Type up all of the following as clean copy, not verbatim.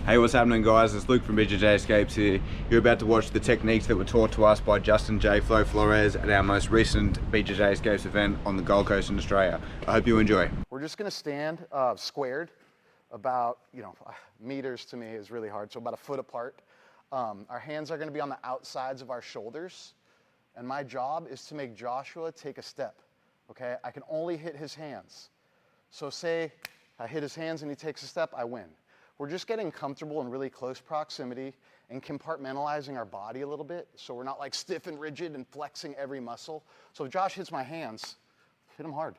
Hey, what's happening, guys? It's Luke from BJJ Escapes here. You're about to watch the techniques that were taught to us by Justin JFLO Flores at our most recent BJJ Escapes event on the Gold Coast in Australia. I hope you enjoy. We're just gonna stand squared about, meters to me is really hard, so about a foot apart. Our hands are gonna be on the outsides of our shoulders, and my job is to make Joshua take a step, okay? I can only hit his hands. So say I hit his hands and he takes a step, I win. We're just getting comfortable in really close proximity and compartmentalizing our body a little bit so we're not like stiff and rigid and flexing every muscle. So if Josh hits my hands, hit him hard.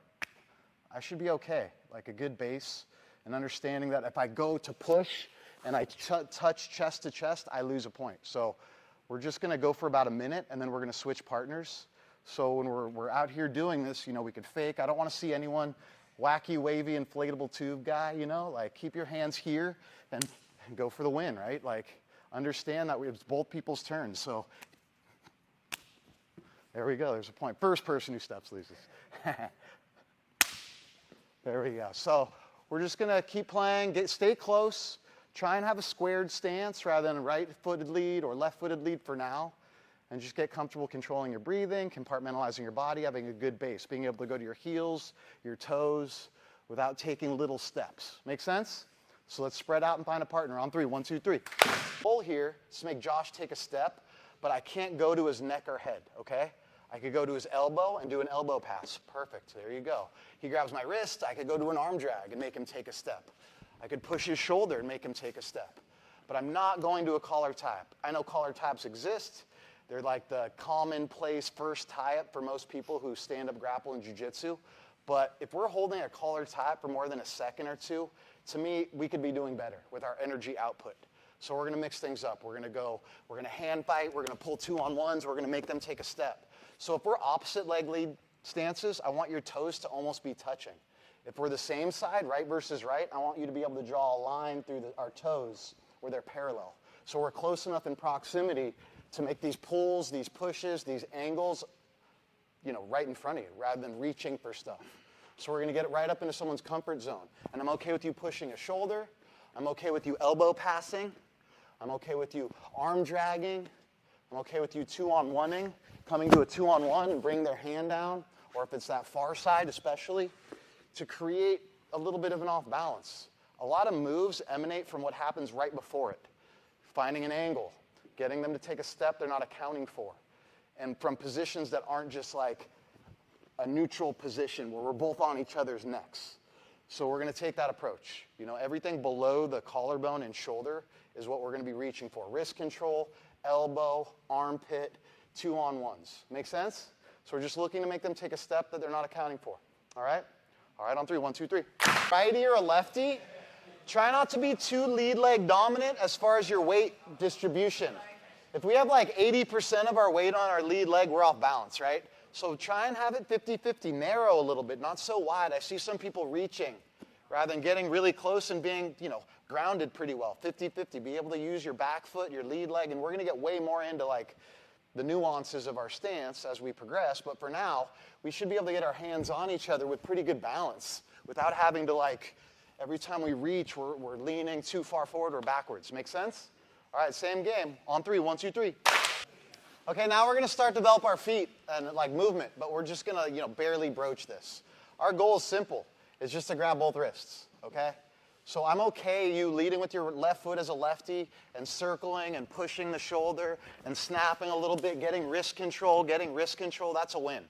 I should be okay, like a good base, and understanding that if I go to push and I touch chest to chest, I lose a point. So we're just gonna go for about a minute and then we're gonna switch partners. So when we're out here doing this, we could fake. I don't wanna see anyone wacky, wavy, inflatable tube guy, like keep your hands here and go for the win, right? Like understand that it's both people's turns. So there we go, there's a point. First person who steps loses. There we go. So we're just gonna keep playing, stay close, try and have a squared stance rather than right-footed lead or left-footed lead for now. And just get comfortable controlling your breathing, compartmentalizing your body, having a good base, being able to go to your heels, your toes, without taking little steps. Make sense? So let's spread out and find a partner. On three, 1, 2, 3. Goal here is to make Josh take a step, but I can't go to his neck or head, okay? I could go to his elbow and do an elbow pass. Perfect, there you go. He grabs my wrist, I could go to an arm drag and make him take a step. I could push his shoulder and make him take a step. But I'm not going to a collar tap. I know collar taps exist. They're like the commonplace first tie-up for most people who stand-up grapple in jiu-jitsu. But if we're holding a collar tie for more than a second or two, to me, we could be doing better with our energy output. So we're gonna mix things up. We're gonna hand fight, we're gonna pull 2-on-1s, we're gonna make them take a step. So if we're opposite leg lead stances, I want your toes to almost be touching. If we're the same side, right versus right, I want you to be able to draw a line through our toes where they're parallel. So we're close enough in proximity to make these pulls, these pushes, these angles, right in front of you rather than reaching for stuff. So we're gonna get it right up into someone's comfort zone. And I'm okay with you pushing a shoulder. I'm okay with you elbow passing. I'm okay with you arm dragging. I'm okay with you 2-on-1ing, coming to a 2-on-1 and bring their hand down, or if it's that far side especially, to create a little bit of an off balance. A lot of moves emanate from what happens right before it. Finding an angle, getting them to take a step they're not accounting for, and from positions that aren't just like a neutral position where we're both on each other's necks. So we're gonna take that approach. Everything below the collarbone and shoulder is what we're gonna be reaching for. Wrist control, elbow, armpit, 2-on-1s. Make sense? So we're just looking to make them take a step that they're not accounting for. All right? All right, on three, 1, 2, 3. Righty or a lefty? Try not to be too lead leg dominant as far as your weight distribution. If we have like 80% of our weight on our lead leg, we're off balance, right? So try and have it 50-50, narrow a little bit, not so wide. I see some people reaching rather than getting really close and being, grounded pretty well. 50-50, be able to use your back foot, your lead leg, and we're gonna get way more into like the nuances of our stance as we progress, but for now, we should be able to get our hands on each other with pretty good balance without having to every time we reach, we're leaning too far forward or backwards. Make sense? All right, same game. On three, 1, 2, 3. Okay, now we're gonna start to develop our feet and movement, but we're just gonna, barely broach this. Our goal is simple. It's just to grab both wrists, okay? So I'm okay you leading with your left foot as a lefty and circling and pushing the shoulder and snapping a little bit, getting wrist control, that's a win,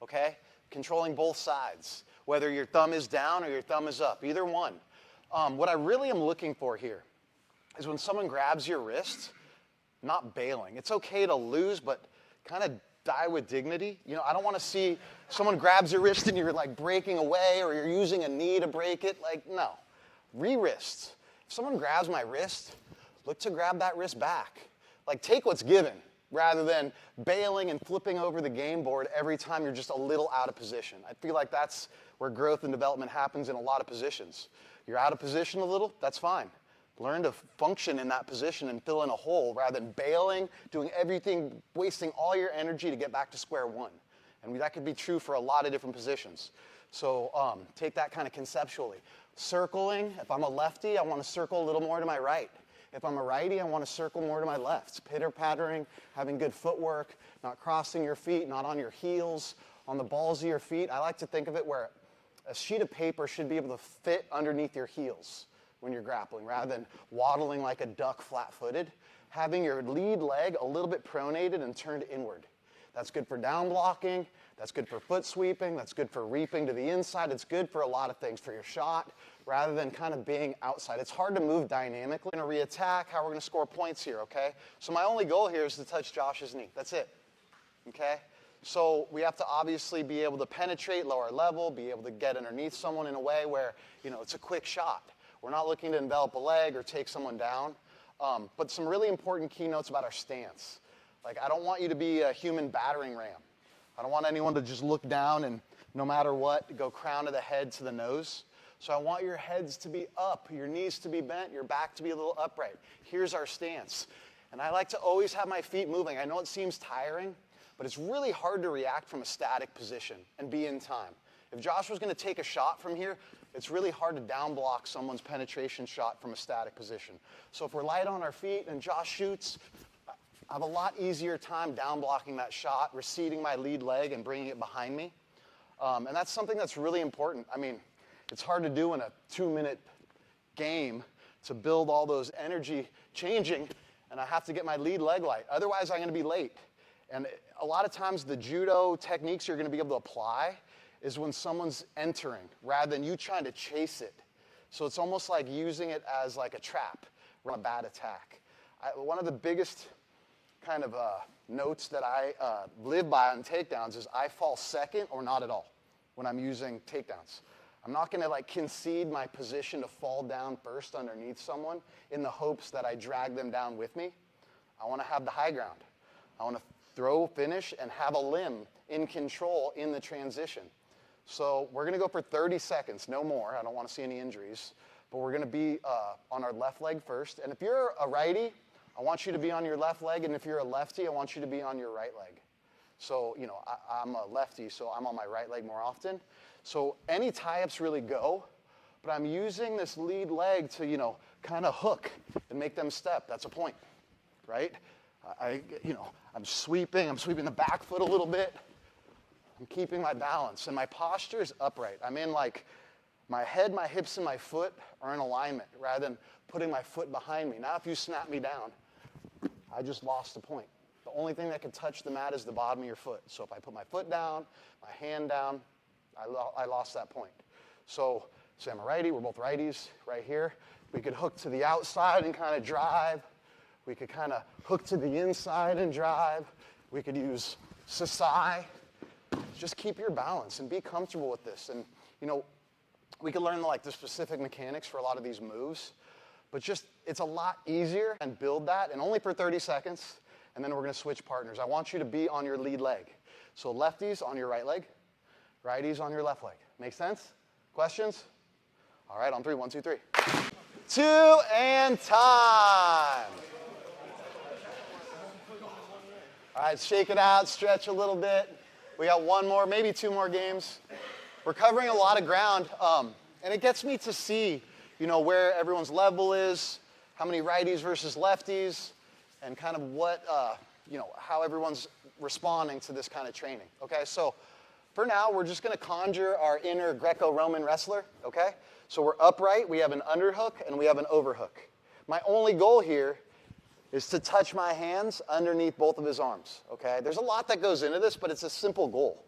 okay? Controlling both sides, whether your thumb is down or your thumb is up, either one. What I really am looking for here is when someone grabs your wrist, not bailing. It's okay to lose, but kind of die with dignity. I don't want to see someone grabs your wrist and you're like breaking away or you're using a knee to break it. No. Re-wrist. If someone grabs my wrist, look to grab that wrist back. Take what's given rather than bailing and flipping over the game board every time you're just a little out of position. I feel like that's where growth and development happens in a lot of positions. You're out of position a little, that's fine. Learn to function in that position and fill in a hole rather than bailing, doing everything, wasting all your energy to get back to square one. And that could be true for a lot of different positions. So take that kind of conceptually. Circling, if I'm a lefty, I want to circle a little more to my right. If I'm a righty, I want to circle more to my left. Pitter-pattering, having good footwork, not crossing your feet, not on your heels, on the balls of your feet. I like to think of it where a sheet of paper should be able to fit underneath your heels when you're grappling, rather than waddling like a duck flat-footed. Having your lead leg a little bit pronated and turned inward. That's good for down blocking, that's good for foot sweeping, that's good for reaping to the inside, it's good for a lot of things, for your shot, rather than kind of being outside. It's hard to move dynamically. We're going to re-attack, how we're going to score points here, okay? So my only goal here is to touch Josh's knee, that's it, okay? So we have to obviously be able to penetrate lower level, be able to get underneath someone in a way where, you know, it's a quick shot. We're not looking to envelop a leg or take someone down. But some really important keynotes about our stance. Like, I don't want you to be a human battering ram. I don't want anyone to just look down and no matter what, go crown of the head to the nose. So I want your heads to be up, your knees to be bent, your back to be a little upright. Here's our stance. And I like to always have my feet moving. I know it seems tiring, but it's really hard to react from a static position and be in time. If Josh was going to take a shot from here, it's really hard to down block someone's penetration shot from a static position. So if we're light on our feet and Josh shoots, I have a lot easier time down blocking that shot, receding my lead leg and bringing it behind me. And that's something that's really important. I mean, it's hard to do in a 2-minute game to build all those energy changing, and I have to get my lead leg light. Otherwise, I'm going to be late. And a lot of times the judo techniques you're going to be able to apply is when someone's entering rather than you trying to chase it. So it's almost like using it as like a trap or a bad attack. One of the biggest kind of notes that I live by on takedowns is I fall second or not at all when I'm using takedowns. I'm not going to like concede my position to fall down first underneath someone in the hopes that I drag them down with me. I want to have the high ground. I want to throw, finish, and have a limb in control in the transition. So we're going to go for 30 seconds, no more. I don't want to see any injuries. But we're going to be on our left leg first. And if you're a righty, I want you to be on your left leg. And if you're a lefty, I want you to be on your right leg. So, you know, I'm a lefty, so I'm on my right leg more often. So any tie-ups really go. But I'm using this lead leg to, you know, kind of hook and make them step. That's a point, right? I'm sweeping the back foot a little bit. I'm keeping my balance, and my posture is upright. I'm in like my head, my hips, and my foot are in alignment rather than putting my foot behind me. Now if you snap me down, I just lost a point. The only thing that can touch the mat is the bottom of your foot. So if I put my foot down, my hand down, I lost that point. So say I'm a righty, we're both righties right here. We could hook to the outside and kind of drive. We could kind of hook to the inside and drive. We could use sasai. Just keep your balance and be comfortable with this. And, you know, we could learn like the specific mechanics for a lot of these moves, but just it's a lot easier and build that, and only for 30 seconds, and then we're going to switch partners. I want you to be on your lead leg. So lefties on your right leg, righties on your left leg. Make sense? Questions? All right, on 3. 1, 2, 3. 2, and time. All right, shake it out, stretch a little bit. We got 1 more, maybe 2 more games. We're covering a lot of ground, and it gets me to see, you know, where everyone's level is, how many righties versus lefties, and kind of what, you know, how everyone's responding to this kind of training. Okay, so for now, we're just going to conjure our inner Greco-Roman wrestler. Okay, so we're upright, we have an underhook, and we have an overhook. My only goal here is to touch my hands underneath both of his arms, okay? There's a lot that goes into this, but it's a simple goal,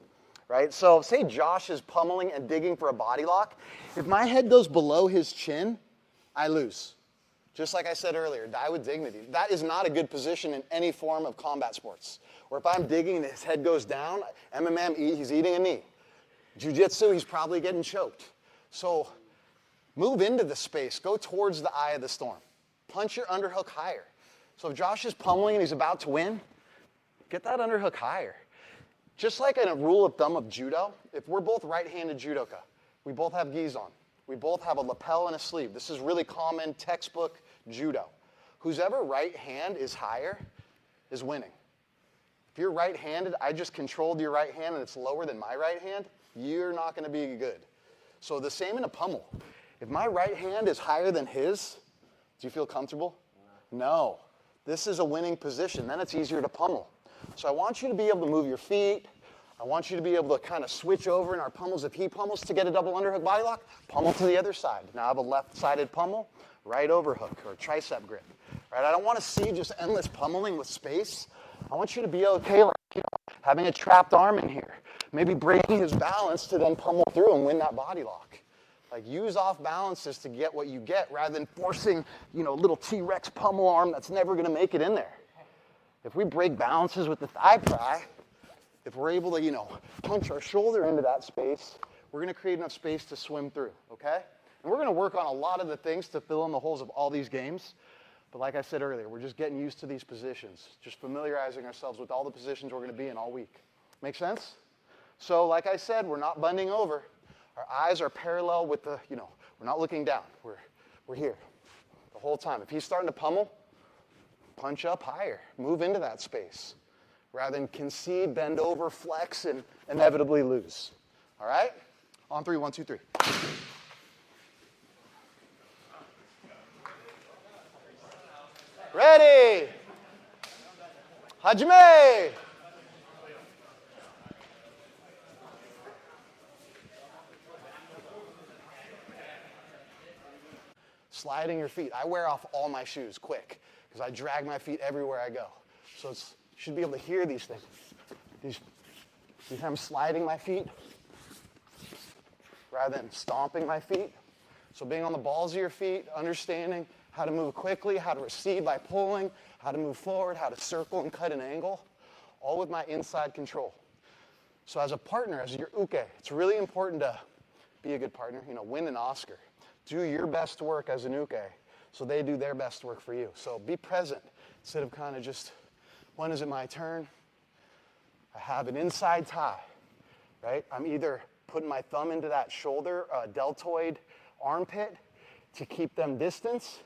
right? So say Josh is pummeling and digging for a body lock. If my head goes below his chin, I lose. Just like I said earlier, die with dignity. That is not a good position in any form of combat sports. Or if I'm digging and his head goes down, MMA, he's eating a knee. Jiu-Jitsu, he's probably getting choked. So move into the space. Go towards the eye of the storm. Punch your underhook higher. So if Josh is pummeling and he's about to win, get that underhook higher. Just like in a rule of thumb of judo, if we're both right-handed judoka, we both have gis on. We both have a lapel and a sleeve. This is really common textbook judo. Whose ever right hand is higher is winning. If you're right-handed, I just controlled your right hand and it's lower than my right hand, you're not going to be good. So the same in a pummel. If my right hand is higher than his, do you feel comfortable? No. This is a winning position. Then it's easier to pummel. So I want you to be able to move your feet. I want you to be able to kind of switch over in our pummels. If he pummels to get a double underhook body lock, pummel to the other side. Now I have a left-sided pummel, right overhook or tricep grip. Right? I don't want to see just endless pummeling with space. I want you to be okay, like, having a trapped arm in here. Maybe breaking his balance to then pummel through and win that body lock. Like, use off balances to get what you get rather than forcing, a little T-Rex pummel arm that's never going to make it in there. If we break balances with the thigh pry, if we're able to, punch our shoulder into that space, we're going to create enough space to swim through, okay? And we're going to work on a lot of the things to fill in the holes of all these games. But like I said earlier, we're just getting used to these positions, just familiarizing ourselves with all the positions we're going to be in all week. Make sense? So like I said, we're not bending over. Our eyes are parallel with the, we're not looking down. We're here the whole time. If he's starting to pummel, punch up higher. Move into that space rather than concede, bend over, flex, and inevitably lose. All right? On three, 1, 2, 3. Ready? Hajime! Sliding your feet. I wear off all my shoes quick because I drag my feet everywhere I go. So you should be able to hear these things. These I'm sliding my feet rather than stomping my feet. So being on the balls of your feet, understanding how to move quickly, how to recede by pulling, how to move forward, how to circle and cut an angle, all with my inside control. So as a partner, as your uke, it's really important to be a good partner, win an Oscar. Do your best work as an uke so they do their best work for you. So be present instead of kind of just, when is it my turn? I have an inside tie, right? I'm either putting my thumb into that shoulder, deltoid armpit to keep them distance.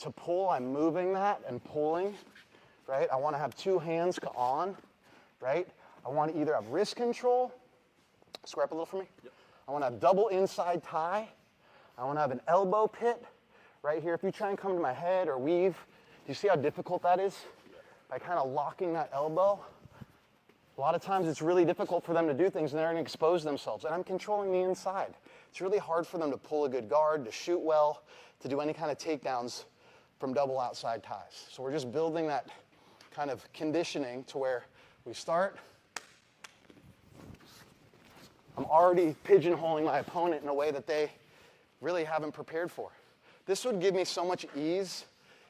To pull, I'm moving that and pulling, right? I want to have two hands on, right? I want to either have wrist control, square up a little for me. Yep. I want to have double inside tie. I want to have an elbow pit right here. If you try and come to my head or weave, do you see how difficult that is? By kind of locking that elbow. A lot of times it's really difficult for them to do things and they're going to expose themselves. And I'm controlling the inside. It's really hard for them to pull a good guard, to shoot well, to do any kind of takedowns from double outside ties. So we're just building that kind of conditioning to where we start. I'm already pigeonholing my opponent in a way that they really haven't prepared for. This would give me so much ease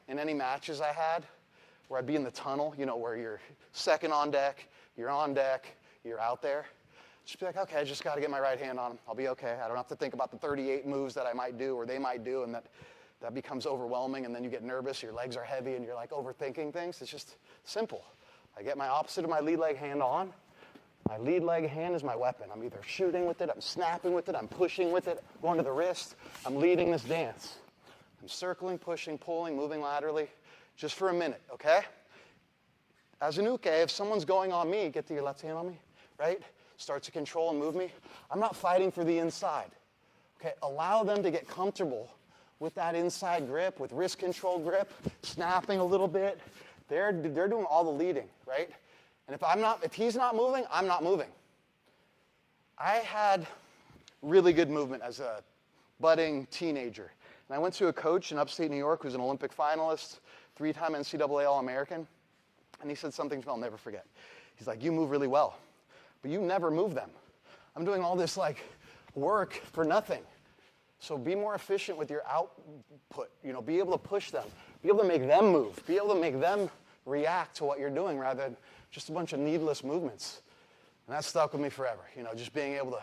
in any matches I had where I'd be in the tunnel, where you're second on deck, you're on deck, you're out there. Just be like, okay, I just got to get my right hand on him. I'll be okay. I don't have to think about the 38 moves that I might do or they might do, and that becomes overwhelming, and then you get nervous, your legs are heavy, and you're like overthinking things. It's just simple. I get my opposite of my lead leg hand on. My lead leg hand is my weapon. I'm either shooting with it, I'm snapping with it, I'm pushing with it, going to the wrist. I'm leading this dance. I'm circling, pushing, pulling, moving laterally, just for a minute, okay? As an uke, if someone's going on me, get to your left hand on me, right? Start to control and move me. I'm not fighting for the inside, okay? Allow them to get comfortable with that inside grip, with wrist control grip, snapping a little bit. They're doing all the leading, right? And if he's not moving, I'm not moving. I had really good movement as a budding teenager. And I went to a coach in upstate New York who's an Olympic finalist, 3-time NCAA All-American. And he said something I'll never forget. He's like, you move really well, but you never move them. I'm doing all this work for nothing. So be more efficient with your output. Be able to push them. Be able to make them move. Be able to make them react to what you're doing rather than just a bunch of needless movements. And that stuck with me forever. Just being able to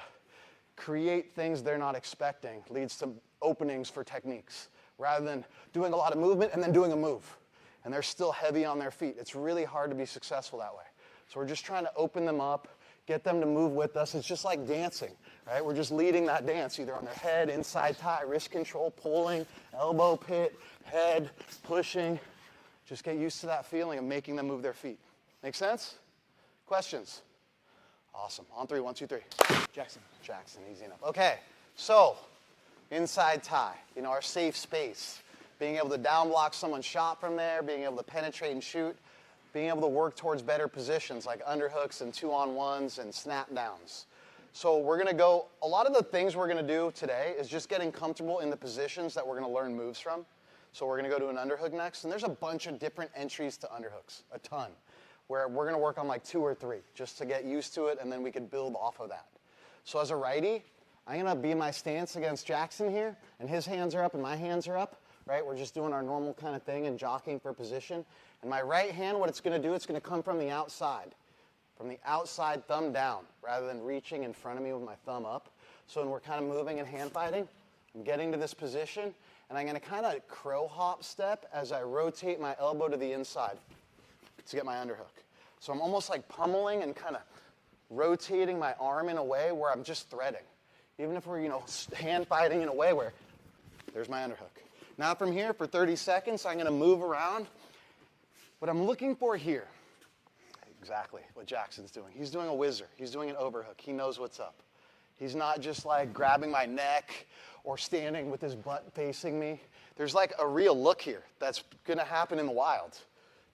create things they're not expecting leads to openings for techniques rather than doing a lot of movement and then doing a move. And they're still heavy on their feet. It's really hard to be successful that way. So we're just trying to open them up, get them to move with us. It's just like dancing, right? We're just leading that dance, either on their head, inside tie, wrist control, pulling, elbow pit, head, pushing. Just get used to that feeling of making them move their feet. Make sense? Questions? Awesome. On three, 1, 2, 3. Jackson, easy enough. Okay, so inside tie, our safe space. being able to down block someone's shot from there, being able to penetrate and shoot, being able to work towards better positions like underhooks and 2-on-1s and snap downs. So we're going to go, a lot of the things we're going to do today is just getting comfortable in the positions that we're going to learn moves from. So we're going to go to an underhook next, and there's a bunch of different entries to underhooks, a ton, where we're going to work on like 2 or 3 just to get used to it, and then we can build off of that. So as a righty, I'm going to be in my stance against Jackson here, and his hands are up and my hands are up, right? We're just doing our normal kind of thing and jockeying for position. And my right hand, what it's going to do, it's going to come from the outside thumb down, rather than reaching in front of me with my thumb up. So when we're kind of moving and hand fighting, I'm getting to this position, and I'm going to kind of crow hop step as I rotate my elbow to the inside to get my underhook. So I'm almost like pummeling and kind of rotating my arm in a way where I'm just threading. Even if we're, hand fighting in a way where there's my underhook. Now from here, for 30 seconds, I'm going to move around. What I'm looking for here, exactly what Jackson's doing. He's doing a whizzer. He's doing an overhook. He knows what's up. He's not just like grabbing my neck or standing with his butt facing me. There's like a real look here that's going to happen in the wild.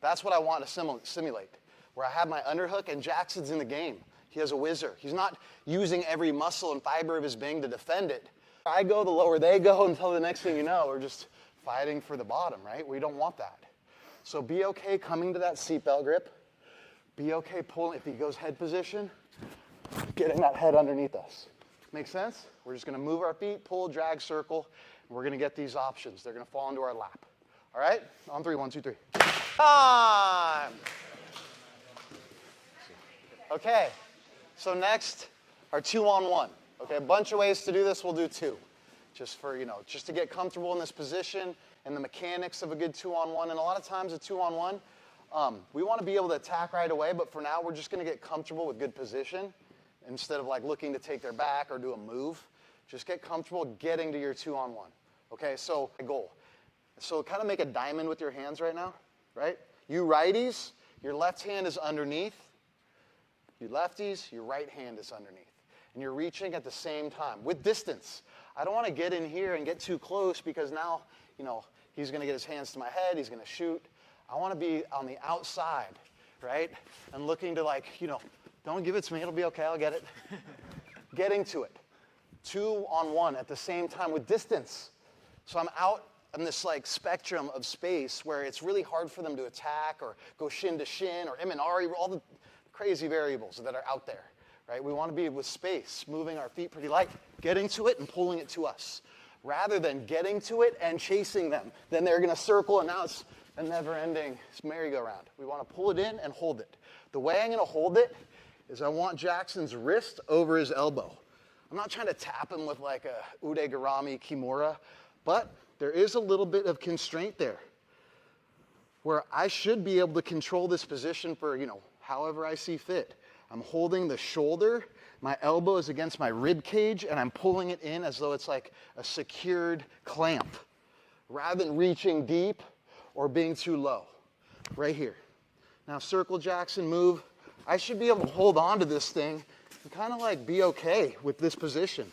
That's what I want to simulate, where I have my underhook and Jackson's in the game. He has a whizzer. He's not using every muscle and fiber of his being to defend it. I go, the lower they go, until the next thing you know, we're just fighting for the bottom, right? We don't want that. So be okay coming to that seatbelt grip. Be okay pulling, if he goes head position, getting that head underneath us. Make sense? We're just going to move our feet, pull, drag, circle, and we're going to get these options. They're going to fall into our lap. All right? On 3, 1, 2, 3. Time! Okay. So next, our 2-on-1. Okay, a bunch of ways to do this. We'll do 2. Just for, just to get comfortable in this position and the mechanics of a good 2-on-1. And a lot of times a 2-on-1, we want to be able to attack right away, but for now we're just going to get comfortable with good position instead of like looking to take their back or do a move. Just get comfortable getting to your 2-on-1. Okay, so goal. So kind of make a diamond with your hands right now, right? You righties, your left hand is underneath. You lefties, your right hand is underneath. And you're reaching at the same time with distance. I don't want to get in here and get too close because now, he's going to get his hands to my head, he's going to shoot. I want to be on the outside, right? And looking to don't give it to me, it'll be okay, I'll get it. Getting to it. 2-on-1 at the same time with distance. So I'm out in this spectrum of space where it's really hard for them to attack or go shin to shin or Imanari, all the crazy variables that are out there, right? We want to be with space, moving our feet pretty light, getting to it and pulling it to us, rather than getting to it and chasing them. Then they're going to circle, and now it's a never-ending merry-go-round. We want to pull it in and hold it. The way I'm going to hold it is I want Jackson's wrist over his elbow. I'm not trying to tap him with like a ude-garami kimura, but there is a little bit of constraint there where I should be able to control this position for, however I see fit. I'm holding the shoulder, my elbow is against my rib cage, and I'm pulling it in as though it's like a secured clamp, rather than reaching deep or being too low. Right here. Now circle, Jackson, move. I should be able to hold on to this thing and kind of be okay with this position,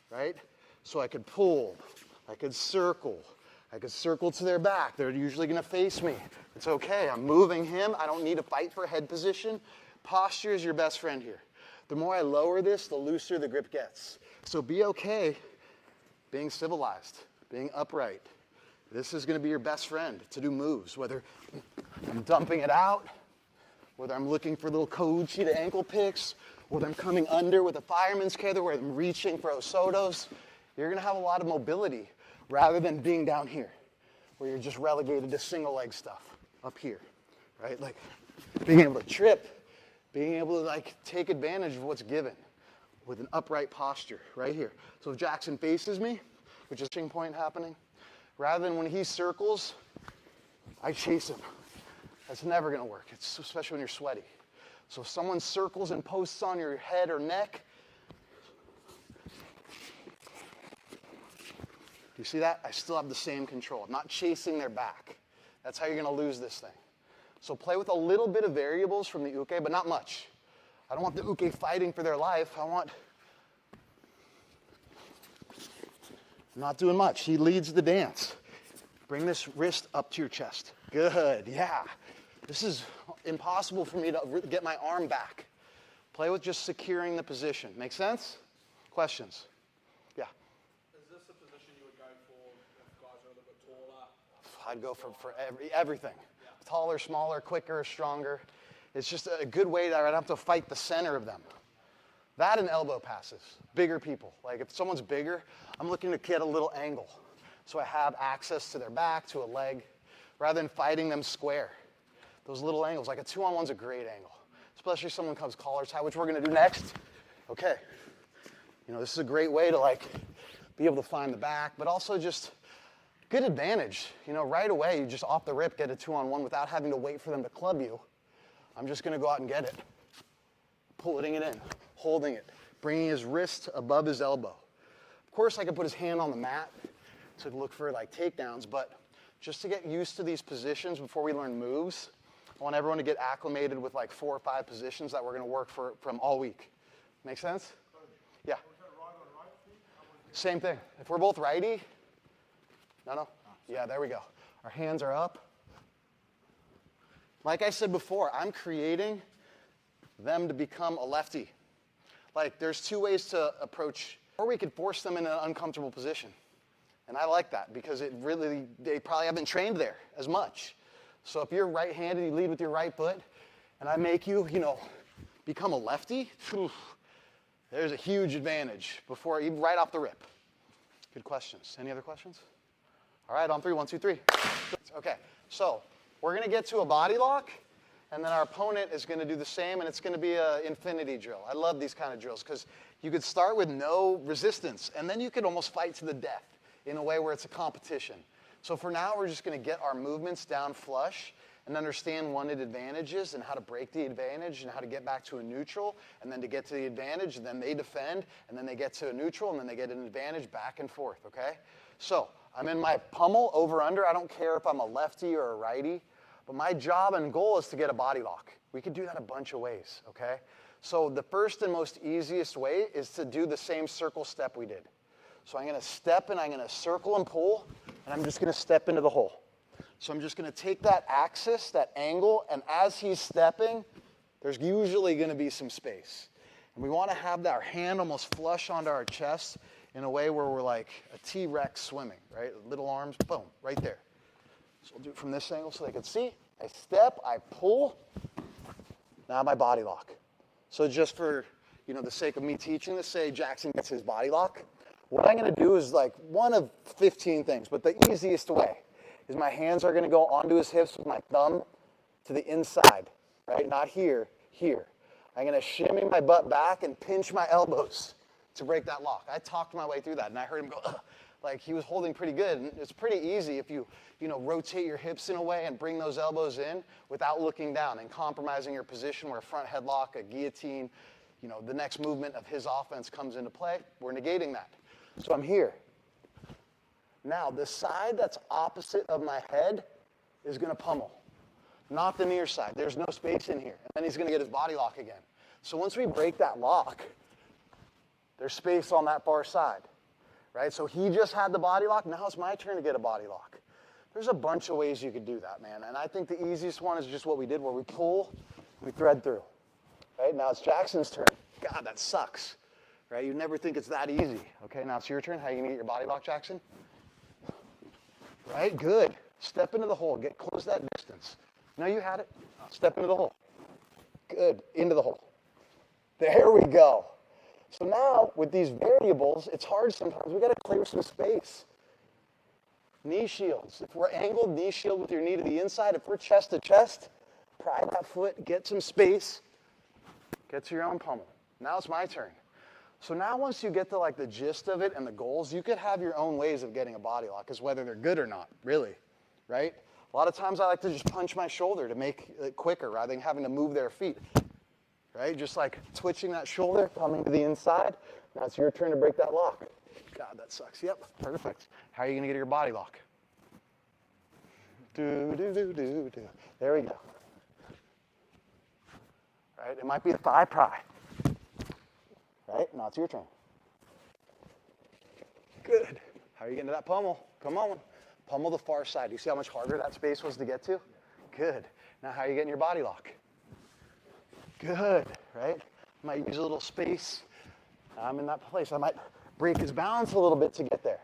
right? So I could pull, I could circle to their back. They're usually going to face me. It's okay. I'm moving him. I don't need to fight for head position. Posture is your best friend here. The more I lower this, the looser the grip gets. So be okay being civilized, being upright. This is going to be your best friend to do moves, whether I'm dumping it out, whether I'm looking for little Kouchi to ankle picks, whether I'm coming under with a fireman's tether, where I'm reaching for Osotos. You're going to have a lot of mobility rather than being down here, where you're just relegated to single leg stuff up here, right? Like being able to trip, being able to take advantage of what's given with an upright posture right here. So if Jackson faces me, which is a touching point happening, rather than when he circles, I chase him. That's never going to work, especially when you're sweaty. So if someone circles and posts on your head or neck, do you see that? I still have the same control. I'm not chasing their back. That's how you're going to lose this thing. So play with a little bit of variables from the uke, but not much. I don't want the uke fighting for their life. I'm not doing much. He leads the dance. Bring this wrist up to your chest. Good, yeah. This is impossible for me to get my arm back. Play with just securing the position. Make sense? Questions? Yeah. Is this a position you would go for if guys are a little bit taller? I'd go for everything. Yeah. Taller, smaller, quicker, stronger. It's just a good way that I don't have to fight the center of them. That and elbow passes. Bigger people. Like if someone's bigger, I'm looking to get a little angle. So I have access to their back, to a leg, rather than fighting them square. Those little angles, like a 2-on-1's a great angle. Especially if someone comes collar tie, which we're gonna do next. Okay. You know, this is a great way to like be able to find the back, but also just good advantage. You know, right away, you just off the rip get a 2-on-1 without having to wait for them to club you. I'm just gonna go out and get it. Pulling it in, holding it, bringing his wrist above his elbow. Of course, I could put his hand on the mat to look for like takedowns, but just to get used to these positions before we learn moves, I want everyone to get acclimated with like 4 or 5 positions that we're gonna work from all week. Make sense? Yeah. Same thing. If we're both righty, no? Yeah, there we go. Our hands are up. Like I said before, I'm creating them to become a lefty. Like there's 2 ways to approach, or we could force them in an uncomfortable position. And I like that because they probably haven't trained there as much. So if you're right-handed, you lead with your right foot, and I make you, become a lefty, there's a huge advantage even right off the rip. Good questions. Any other questions? All right, on 3, 1, 2, 3. Okay, so we're gonna get to a body lock, and then our opponent is gonna do the same, and it's gonna be an infinity drill. I love these kind of drills because you could start with no resistance, and then you could almost fight to the death in a way where it's a competition. So for now, we're just gonna get our movements down flush and understand wanted advantages and how to break the advantage and how to get back to a neutral, and then to get to the advantage, and then they defend, and then they get to a neutral, and then they get an advantage back and forth, okay? So I'm in my pummel, over, under. I don't care if I'm a lefty or a righty, but my job and goal is to get a body lock. We could do that a bunch of ways, okay? So the first and most easiest way is to do the same circle step we did. So I'm gonna step and I'm gonna circle and pull, and I'm just gonna step into the hole. So I'm just gonna take that axis, that angle, and as he's stepping, there's usually gonna be some space. And we wanna have our hand almost flush onto our chest in a way where we're like a T-Rex swimming, right? Little arms, boom, right there. So we'll do it from this angle so they can see. I step, I pull, now my body lock. So just for the sake of me teaching this, say Jackson gets his body lock. What I'm gonna do is like one of 15 things, but the easiest way is my hands are gonna go onto his hips with my thumb to the inside, right? Not here, here. I'm gonna shimmy my butt back and pinch my elbows to break that lock. I talked my way through that, and I heard him go, ugh. Like he was holding pretty good. And it's pretty easy if you rotate your hips in a way and bring those elbows in without looking down and compromising your position where a front headlock, a guillotine, the next movement of his offense comes into play. We're negating that. So I'm here. Now, the side that's opposite of my head is going to pummel, not the near side. There's no space in here. And then he's going to get his body lock again. So once we break that lock, there's space on that far side, right? So he just had the body lock. Now it's my turn to get a body lock. There's a bunch of ways you could do that, man. And I think the easiest one is just what we did, where we pull, we thread through. Right? Now it's Jackson's turn. God, that sucks. Right? You never think it's that easy. Okay, now it's your turn. How are you going to get your body lock, Jackson? Right? Good. Step into the hole. Close that distance. No, you had it. Step into the hole. Good. Into the hole. There we go. So now, with these variables, it's hard sometimes. We've got to clear some space. Knee shields. If we're angled, knee shield with your knee to the inside. If we're chest to chest, pry that foot, get some space, get to your own pummel. Now it's my turn. So now once you get to like the gist of it and the goals, you could have your own ways of getting a body lock, as whether they're good or not, really, right? A lot of times I like to just punch my shoulder to make it quicker rather than having to move their feet, right? Just like twitching that shoulder, coming to the inside. Now it's your turn to break that lock. God, that sucks. Yep, perfect. How are you going to get your body lock? Do, do, do, do, do. There we go. Right? It might be a thigh pry. Right? Now it's your turn. Good. How are you getting to that pummel? Come on. pummel the far side. You see how much harder that space was to get to? Good. Now how are you getting your body lock? Good, right? Might use a little space. I'm in that place. I might break his balance a little bit to get there.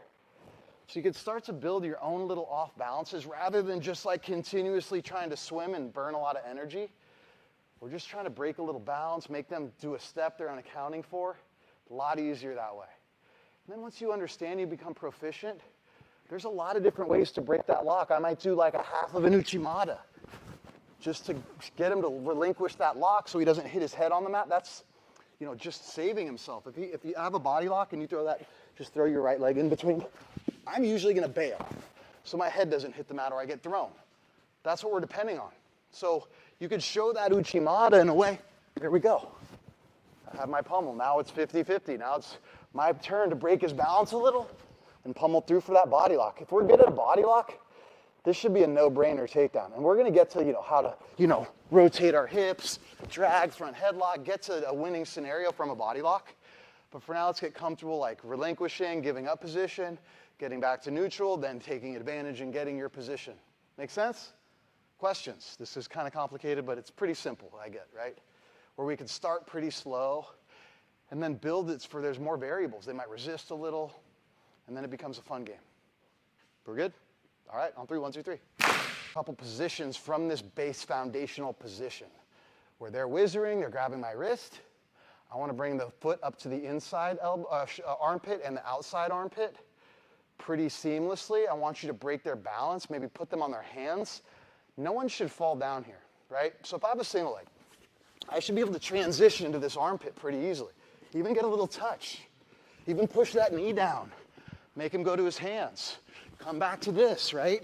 So you can start to build your own little off balances rather than just like continuously trying to swim and burn a lot of energy. We're just trying to break a little balance, make them do a step they're unaccounting for. A lot easier that way. And then once you understand, you become proficient, there's a lot of different ways to break that lock. I might do like a half of an uchimata just to get him to relinquish that lock so he doesn't hit his head on the mat. That's, you know, just saving himself. If you have a body lock and you throw that, just throw your right leg in between, I'm usually going to bail so my head doesn't hit the mat or I get thrown. That's what we're depending on. So you could show that uchimata in a way. Here we go. I have my pummel. Now it's 50-50. Now it's my turn to break his balance a little and pummel through for that body lock. If we're good at a body lock, this should be a no-brainer takedown. And we're going to get to, how to, rotate our hips, drag, front headlock, get to a winning scenario from a body lock. But for now, let's get comfortable like relinquishing, giving up position, getting back to neutral, then taking advantage and getting your position. Make sense? Questions? This is kind of complicated, but it's pretty simple, I get, right? Where we can start pretty slow and then build it for there's more variables. They might resist a little, and then it becomes a fun game. We're good? All right, on 3, 1, 2, 3. A couple positions from this base foundational position where they're whizzering, they're grabbing my wrist. I want to bring the foot up to the inside armpit and the outside armpit pretty seamlessly. I want you to break their balance, maybe put them on their hands. No one should fall down here, right? So if I have a single leg, I should be able to transition into this armpit pretty easily. Even get a little touch. Even push that knee down. Make him go to his hands. Come back to this, right?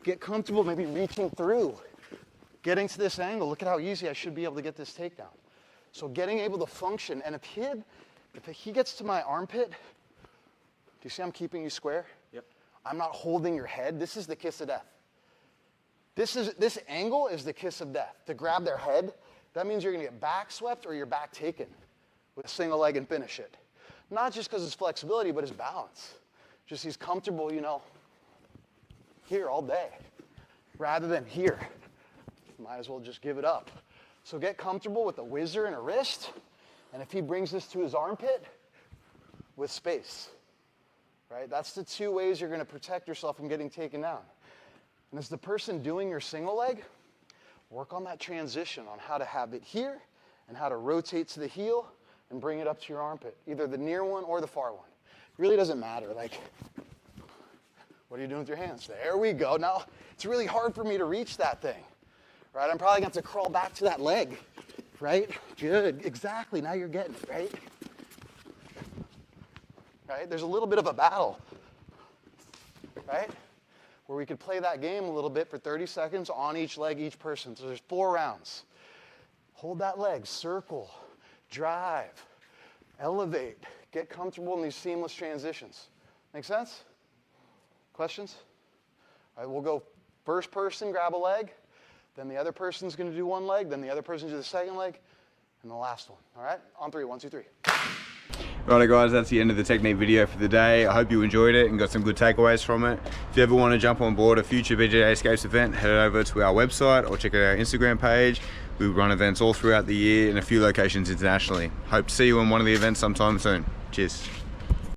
Get comfortable, maybe reaching through. Getting to this angle. Look at how easy I should be able to get this takedown. So getting able to function. And if he gets to my armpit, do you see I'm keeping you square? Yep. I'm not holding your head. This is the kiss of death. This angle is the kiss of death. To grab their head, that means you're going to get back swept or your back taken with a single leg and finish it. Not just because it's flexibility, but his balance. Just he's comfortable, here all day, rather than here. Might as well just give it up. So get comfortable with a whizzer and a wrist, and if he brings this to his armpit, with space, right? That's the 2 ways you're going to protect yourself from getting taken down. And as the person doing your single leg, work on that transition on how to have it here and how to rotate to the heel and bring it up to your armpit, either the near one or the far one. It really doesn't matter. Like, what are you doing with your hands? There we go. Now, it's really hard for me to reach that thing, right? I'm probably going to have to crawl back to that leg, right? Good. Exactly. Now you're getting it, right? Right? There's a little bit of a battle, right? Where we could play that game a little bit for 30 seconds on each leg, each person. So there's 4 rounds. Hold that leg, circle, drive, elevate, get comfortable in these seamless transitions. Make sense? Questions? All right, we'll go first person, grab a leg, then the other person's going to do 1 leg, then the other person do the second leg, and the last one. All right? On 3, 1, 2, 3. Righto guys, that's the end of the technique video for the day. I hope you enjoyed it and got some good takeaways from it. If you ever want to jump on board a future BJJ Escapes event, head over to our website or check out our Instagram page. We run events all throughout the year in a few locations internationally. Hope to see you on one of the events sometime soon. Cheers.